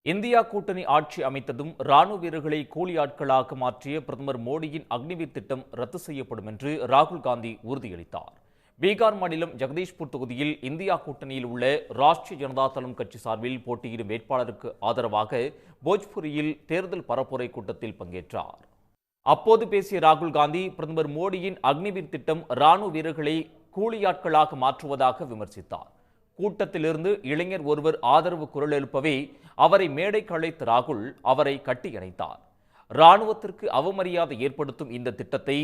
India கூட்டணி ஆட்சி அமைத்ததும் ராணுவ வீரர்களை கூலி ஆட்களாக மாற்றிய பிரதமர் மோடியின் அக்னிவீர் திட்டம் ரத்து செய்யப்படும் என்று ராகுல் காந்தி உறுதியளித்தார். பீகார் மாநிலம் ஜெகதீஷ்பூர் தொகுதியில் இந்தியா கூட்டணியில் உள்ள ராஷ்டிரிய ஜனதா தளம் கட்சி சார்பில் போட்டியிடும் வேட்பாளருக்கு ஆதரவாக போஜ்புரியில் தேர்தல் பரப்புரை கூட்டத்தில் பங்கேற்றார். அப்போது பேசிய ராகுல் காந்தி, பிரதமர் மோடியின் அக்னிவீர் திட்டம் ராணுவ வீரர்களை கூலியாட்களாக மாற்றுவதாக விமர்சித்தார். கூட்டத்திலிருந்து இளைஞர் ஒருவர் ஆதரவு குரல் எழுப்பவே அவரை மேடைக்கு அழைத்த ராகுல் அவரை கட்டியணைத்தார். ராணுவத்திற்கு அவமரியாதை ஏற்படுத்தும் இந்த திட்டத்தை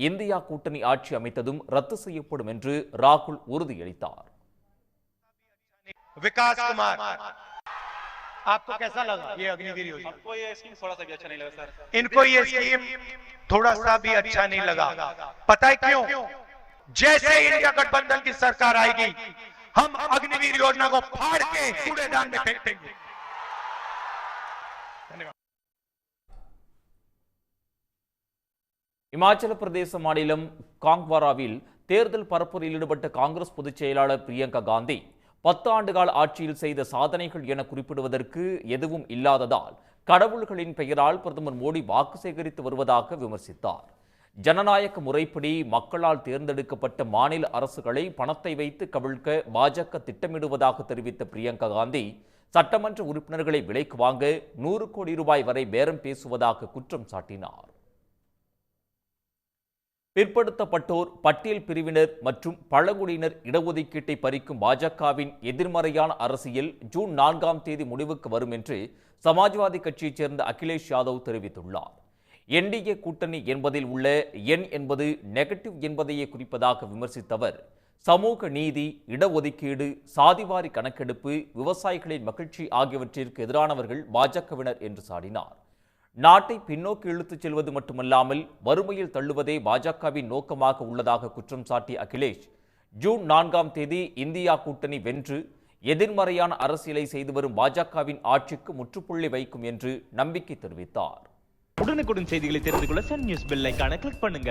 இந்தியா கூட்டணி ஆட்சி அமைத்ததும் ரத்து செய்யப்படும் என்று ராகுல் உறுதியளித்தார். विकास कुमार, आपको कैसा लगा ये अग्निवीर योजना? आपको ये स्कीम थोड़ा सा भी अच्छा नहीं लगा सर? इनको ये स्कीम थोड़ा सा भी अच्छा नहीं लगा। पता है क्यों? जैसे इंडिया गठबंधन की सरकार आएगी, हम अग्निवीर योजना को फाड़ के कूड़ेदान में फेंक देंगे। இமாச்சல பிரதேச மாநிலம் காங்வாராவில் தேர்தல் பரப்புரையில் ஈடுபட்ட காங்கிரஸ் பொதுச் செயலாளர் பிரியங்கா காந்தி 10 ஆண்டுகால ஆட்சியில் செய்த சாதனைகள் என குறிப்பிடுவதற்கு எதுவும் இல்லாததால் கடவுள்களின் பெயரால் பிரதமர் மோடி வாக்கு சேகரித்து வருவதாக விமர்சித்தார். ஜனநாயக முறைப்படி மக்களால் தேர்ந்தெடுக்கப்பட்ட மாநில அரசுகளை பணத்தை வைத்து கவிழ்க்க பாஜக திட்டமிடுவதாக தெரிவித்த பிரியங்கா காந்தி, சட்டமன்ற உறுப்பினர்களை விலைக்கு வாங்க 100 கோடி ரூபாய் வரை பேரம் பேசுவதாக குற்றம் சாட்டினார். பிற்படுத்தப்பட்டோர், பட்டியல் பிரிவினர் மற்றும் பழங்குடியினர் இடஒதுக்கீட்டை பறிக்கும் பாஜகவின் எதிர்மறையான அரசியல் ஜூன் 4ஆம் தேதி முடிவுக்கு வரும் என்று சமாஜ்வாதி கட்சியைச் சேர்ந்த அகிலேஷ் யாதவ் தெரிவித்துள்ளார். என்டிஏ கூட்டணி என்பதில் உள்ள எண் என்பது நெகட்டிவ் என்பதையே குறிப்பதாக விமர்சித்த அவர், சமூக நீதி, இடஒதுக்கீடு, சாதிவாரி கணக்கெடுப்பு, விவசாயிகளின் மகிழ்ச்சி ஆகியவற்றிற்கு எதிரானவர்கள் பாஜகவினர் என்று சாடினார். நாட்டை பின்னோக்கி இழுத்துச் செல்வது மட்டுமல்லாமல் வறுமையில் தள்ளுவதே பாஜகவின் நோக்கமாக உள்ளதாக குற்றம் சாட்டிய அகிலேஷ், ஜூன் 4ஆம் தேதி இந்தியா கூட்டணி வென்று எதிர்மறையான அரசியலை செய்து வரும் பாஜகவின் ஆட்சிக்கு முற்றுப்புள்ளி வைக்கும் என்று நம்பிக்கை தெரிவித்தார். உடனுக்குடன் செய்திகளை தெரிந்து கொள்ள சன் நியூஸ் பெல் ஐகானை கிளிக் பண்ணுங்க.